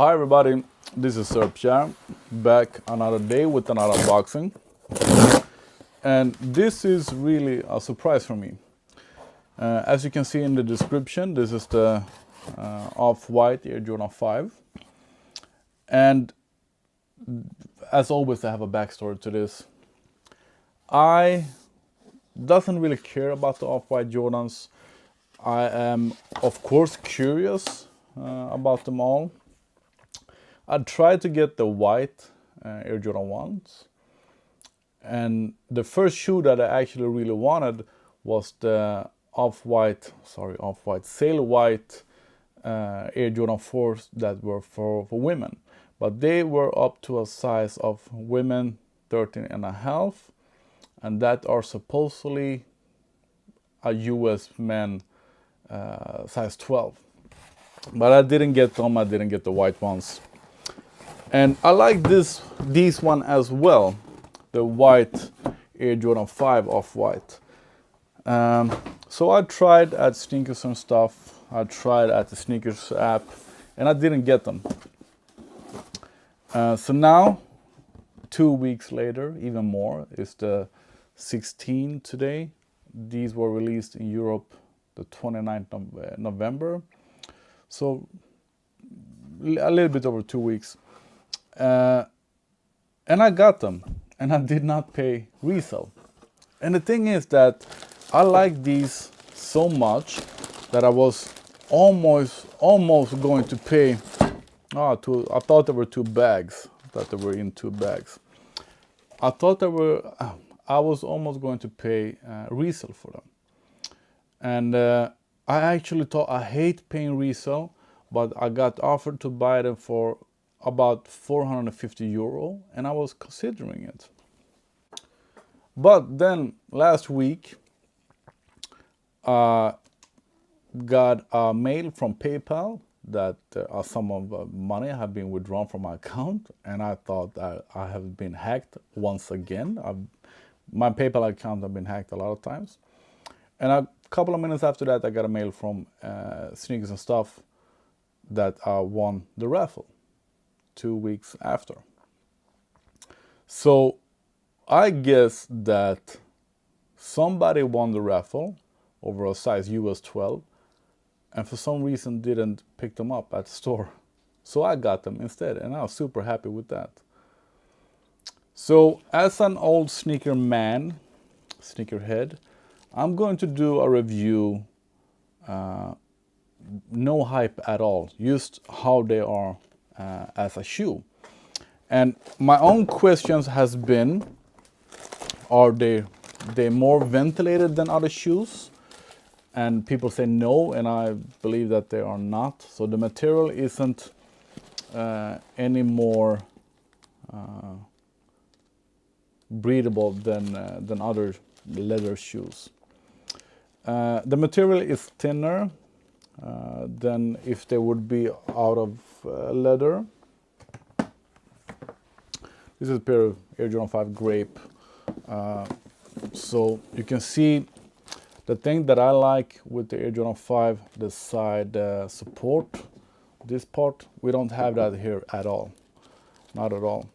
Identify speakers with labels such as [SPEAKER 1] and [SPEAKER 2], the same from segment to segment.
[SPEAKER 1] Hi everybody, this is Serpjar, back another day with another unboxing. And this is really a surprise for me. As you can see in the description, this is the Off-White Air Jordan 5. And as always, I have a backstory to this. I doesn't really care about the Off-White Jordans. I am, of course, curious about them all. I tried to get the white Air Jordan 1s. And the first shoe that I actually really wanted was the Off-White Sail White Air Jordan 4s that were for women. But they were up to a size of women 13.5, and that are supposedly a US men size 12. But I didn't get them, I didn't get the white ones. And I like these one as well, the white Air Jordan 5 Off-White. So I tried at Sneakers and stuff, I tried at the Sneakers app, and I didn't get them. So now, 2 weeks later, even more, it's the 16th today. These were released in Europe the 29th of November. So a little bit over 2 weeks. And I got them, and I did not pay resale. And the thing is that I like these so much that I was almost going to pay. I thought there were 2 bags. I thought they were in 2 bags. I was almost going to pay resale for them. And I actually thought, I hate paying resale, but I got offered to buy them for about 450 euro, and I was considering it. But then last week, got a mail from PayPal that some of the money have been withdrawn from my account, and I thought that I have been hacked once again. My PayPal account has been hacked a lot of times. And a couple of minutes after that, I got a mail from Sneakers and Stuff that I won the raffle 2 weeks after. So I guess that somebody won the raffle over a size US 12 and for some reason didn't pick them up at the store. So I got them instead, and I was super happy with that. So as an old sneakerhead, I'm going to do a review, no hype at all, just how they are as a shoe. And my own questions has been, are they more ventilated than other shoes? And people say no, and I believe that they are not. So the material isn't any more breathable than other leather shoes. The material is thinner than if they would be out of leather. This is a pair of Air Jordan 5 Grape. So you can see the thing that I like with the Air Jordan 5, the side support, this part, we don't have that here at all. Not at all.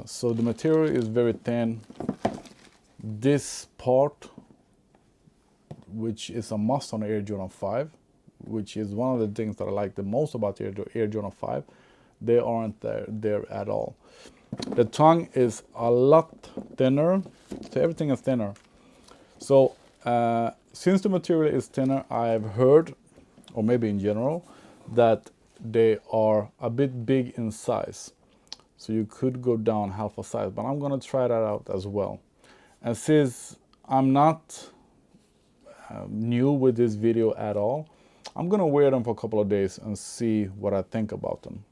[SPEAKER 1] So the material is very thin. This part, which is a must on Air Jordan 5, which is one of the things that I like the most about the Air Jordan 5, they aren't there at all. The tongue is a lot thinner, so everything is thinner. So since the material is thinner, I've heard, or maybe in general, that they are a bit big in size. So you could go down half a size, but I'm gonna try that out as well. And since I'm not new with this video at all, I'm gonna wear them for a couple of days and see what I think about them.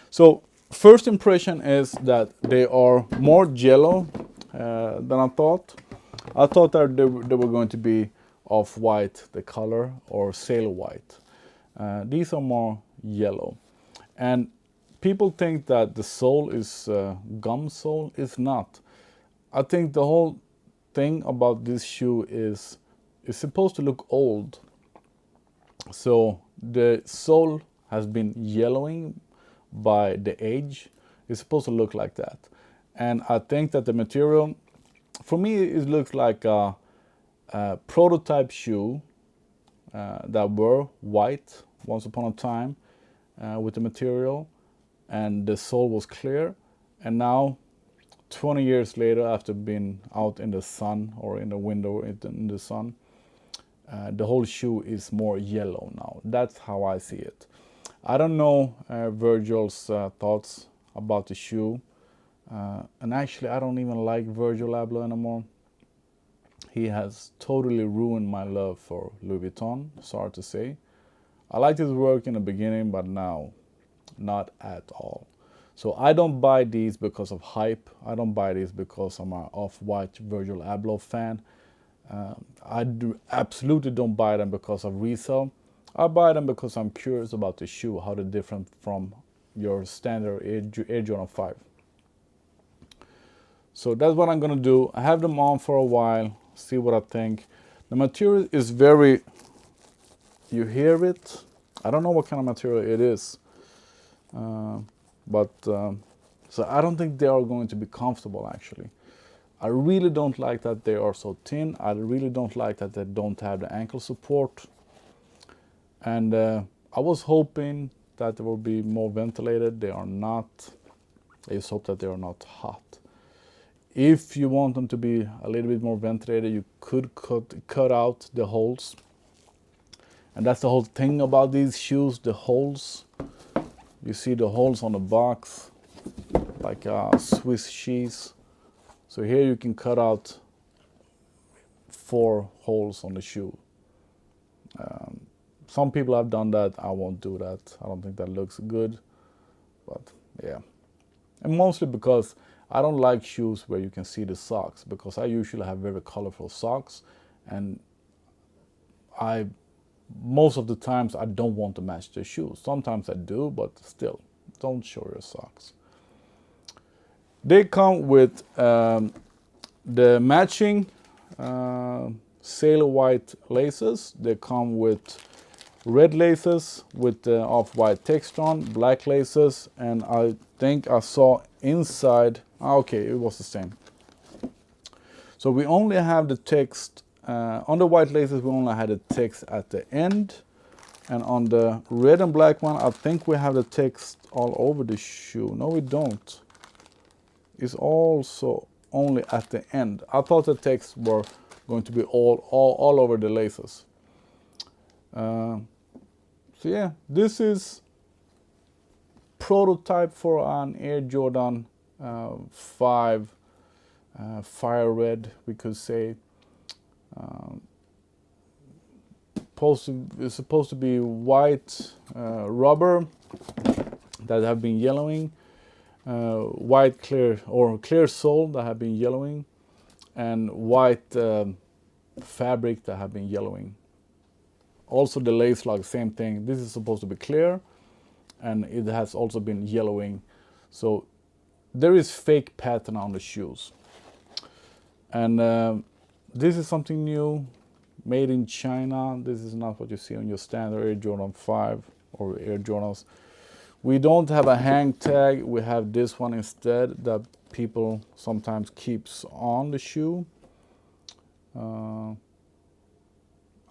[SPEAKER 1] So first impression is that they are more yellow than I thought. I thought that they were going to be off-white, the color, or sail white. These are more yellow. And people think that the sole is gum sole. It's not. I think the whole thing about this shoe is it's supposed to look old. So the sole has been yellowing by the age. It's supposed to look like that. And I think that the material, for me, it looks like a prototype shoe that were white once upon a time with the material, and the sole was clear. And now, 20 years later, after being out in the sun or in the window in the sun, the whole shoe is more yellow now. That's how I see it. I don't know Virgil's thoughts about the shoe. And actually, I don't even like Virgil Abloh anymore. He has totally ruined my love for Louis Vuitton, sorry to say. I liked his work in the beginning, but now, not at all. So I don't buy these because of hype. I don't buy these because I'm an off-white Virgil Abloh fan. I absolutely don't buy them because of resale. I buy them because I'm curious about the shoe, how they're different from your standard Air Jordan 5. So that's what I'm gonna do. I have them on for a while, see what I think. The material is very, you hear it. I don't know what kind of material it is, so I don't think they are going to be comfortable actually. I really don't like that they are so thin. I really don't like that they don't have the ankle support. And I was hoping that they will be more ventilated. They are not. I just hope that they are not hot. If you want them to be a little bit more ventilated, you could cut out the holes. And that's the whole thing about these shoes, the holes. You see the holes on the box, like Swiss cheese. So here you can cut out 4 holes on the shoe. Some people have done that. I won't do that. I don't think that looks good. But yeah. And mostly because I don't like shoes where you can see the socks, because I usually have very colorful socks, and most of the times I don't want to match the shoes. Sometimes I do, but still, don't show your socks. They come with the matching sailor white laces. They come with red laces with the off-white text on, black laces, and I think I saw inside, okay, it was the same. So we only have the text, on the white laces we only had the text at the end, and on the red and black one I think we have the text all over the shoe. No, we don't. It's also only at the end. I thought the text were going to be all over the laces. So yeah, this is prototype for an Air Jordan 5 fire red, we could say. It's supposed to be white rubber that have been yellowing, white clear sole that have been yellowing, and white fabric that have been yellowing. Also the lace lug, same thing. This is supposed to be clear, and it has also been yellowing. So there is fake pattern on the shoes. And this is something new, made in China. This is not what you see on your standard Air Jordan 5 or Air Jordans. We don't have a hang tag. We have this one instead that people sometimes keeps on the shoe.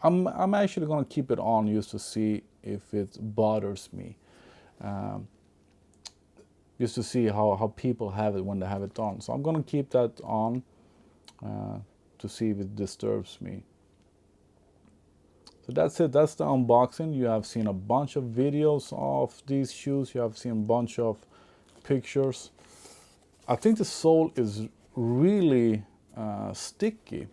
[SPEAKER 1] I'm actually gonna keep it on just to see if it bothers me. Just to see how people have it when they have it on. So I'm gonna keep that on to see if it disturbs me. So that's it, that's the unboxing. You have seen a bunch of videos of these shoes. You have seen a bunch of pictures. I think the sole is really sticky.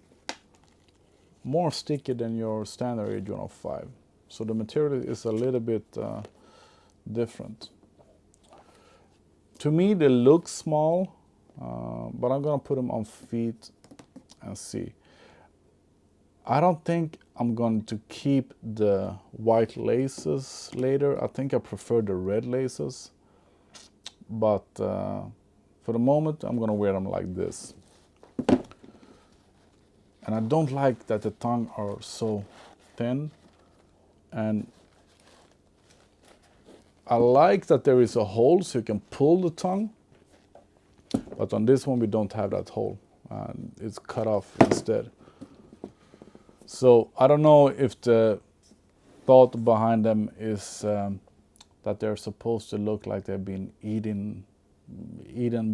[SPEAKER 1] More sticky than your standard Air Jordan 5. So the material is a little bit different. To me, they look small, but I'm gonna put them on feet and see. I don't think I'm going to keep the white laces later. I think I prefer the red laces, but for the moment, I'm gonna wear them like this. And I don't like that the tongue are so thin, and I like that there is a hole so you can pull the tongue, but on this one we don't have that hole. It's cut off instead. So I don't know if the thought behind them is that they're supposed to look like they've been eaten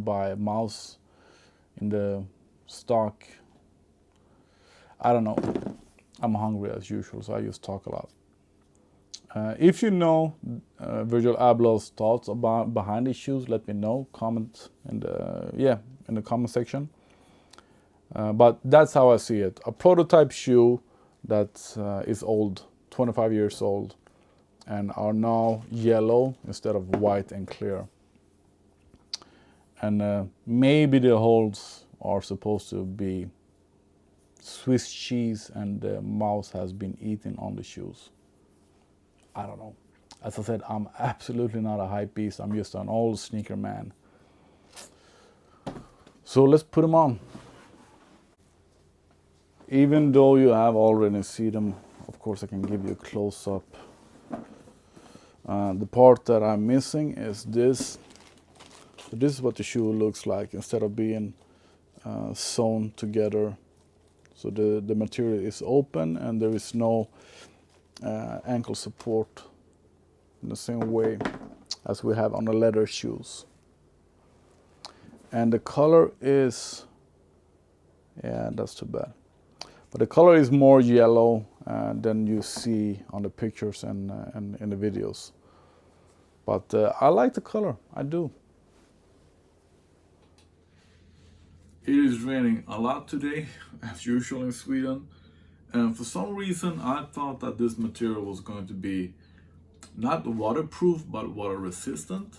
[SPEAKER 1] by a mouse in the stock. I don't know. I'm hungry as usual, so I just talk a lot. If you know Virgil Abloh's thoughts behind these shoes, let me know. Comment in the comment section. But that's how I see it. A prototype shoe that is old, 25 years old, and are now yellow instead of white and clear. And maybe the holes are supposed to be Swiss cheese and the mouse has been eaten on the shoes. I don't know. As I said, I'm absolutely not a hype beast. I'm just an old sneaker man. So let's put them on. Even though you have already seen them, of course I can give you a close-up. The part that I'm missing is this. So this is what the shoe looks like instead of being sewn together. So the material is open and there is no ankle support in the same way as we have on the leather shoes. And the color is, yeah, that's too bad. But the color is more yellow than you see on the pictures and in the videos. But I like the color, I do. It is raining a lot today, as usual in Sweden. And for some reason, I thought that this material was going to be not waterproof, but water resistant.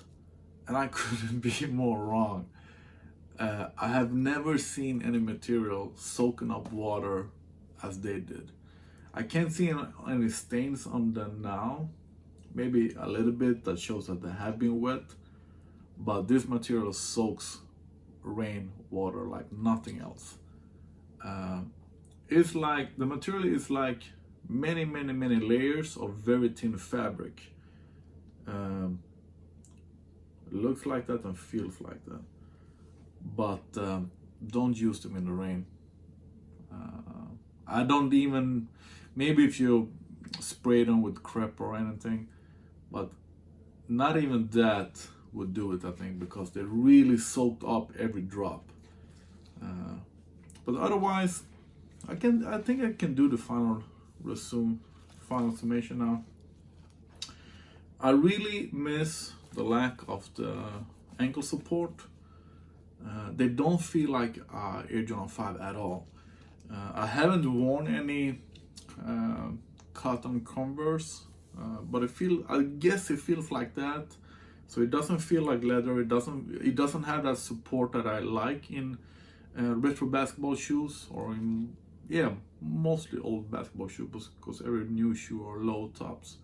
[SPEAKER 1] And I couldn't be more wrong. I have never seen any material soaking up water as they did. I can't see any stains on them now. Maybe a little bit that shows that they have been wet. But this material soaks rain water like nothing else. It's like the material is like many layers of very thin fabric. Looks like that and feels like that, but don't use them in the rain. I don't even, maybe if you spray them with crepe or anything, but not even that would do it, I think, because they really soaked up every drop. But otherwise, I think I can do the final summation now. I really miss the lack of the ankle support. They don't feel like Air Jordan 5 at all. I haven't worn any cotton Converse, but I guess it feels like that. So it doesn't feel like leather. It doesn't have that support that I like in retro basketball shoes, or in mostly old basketball shoes, because every new shoe are low tops.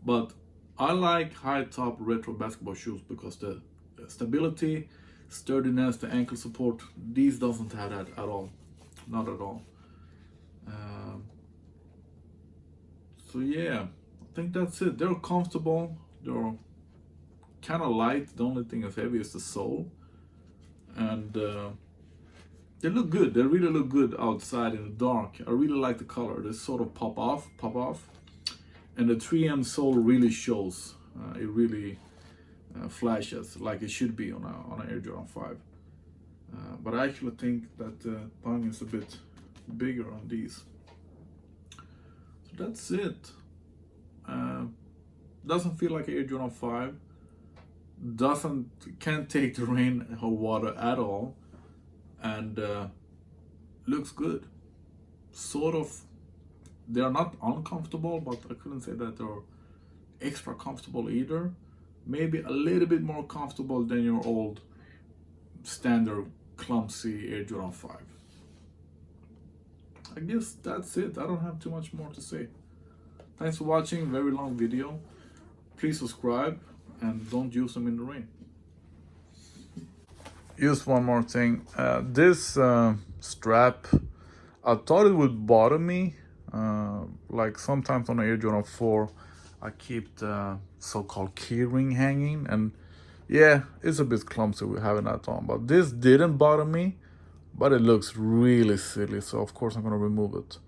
[SPEAKER 1] But I like high top retro basketball shoes because the stability, sturdiness, the ankle support, these doesn't have that at all. Not at all. So yeah, I think that's it. They're comfortable. They're kind of light. The only thing that's heavy is the sole. And they look good. They really look good outside in the dark. I really like the color. They sort of pop off. And the 3M sole really shows. It really flashes like it should be on an Air Jordan 5. But I actually think that the tongue is a bit bigger on these. So that's it. Doesn't feel like Air Jordan 5. Can't take the rain or water at all. And looks good. Sort of. They are not uncomfortable, but I couldn't say that they're extra comfortable either. Maybe a little bit more comfortable than your old standard clumsy Air Jordan 5. I guess that's it. I don't have too much more to say. Thanks for watching. Very long video. Please subscribe and don't use them in the rain. Just one more thing. This strap, I thought it would bother me. Like sometimes on the Air Jordan 4, I keep the so-called key ring hanging, and yeah, it's a bit clumsy with having that on, but this didn't bother me, but it looks really silly, so of course I'm gonna remove it.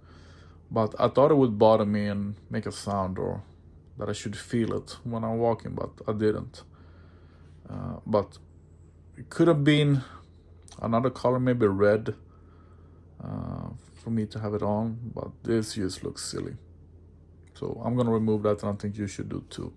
[SPEAKER 1] But I thought it would bother me and make a sound, or that I should feel it when I'm walking, but I didn't. But it could have been another color, maybe red, for me to have it on, but this just looks silly. So I'm gonna remove that, and I think you should do too.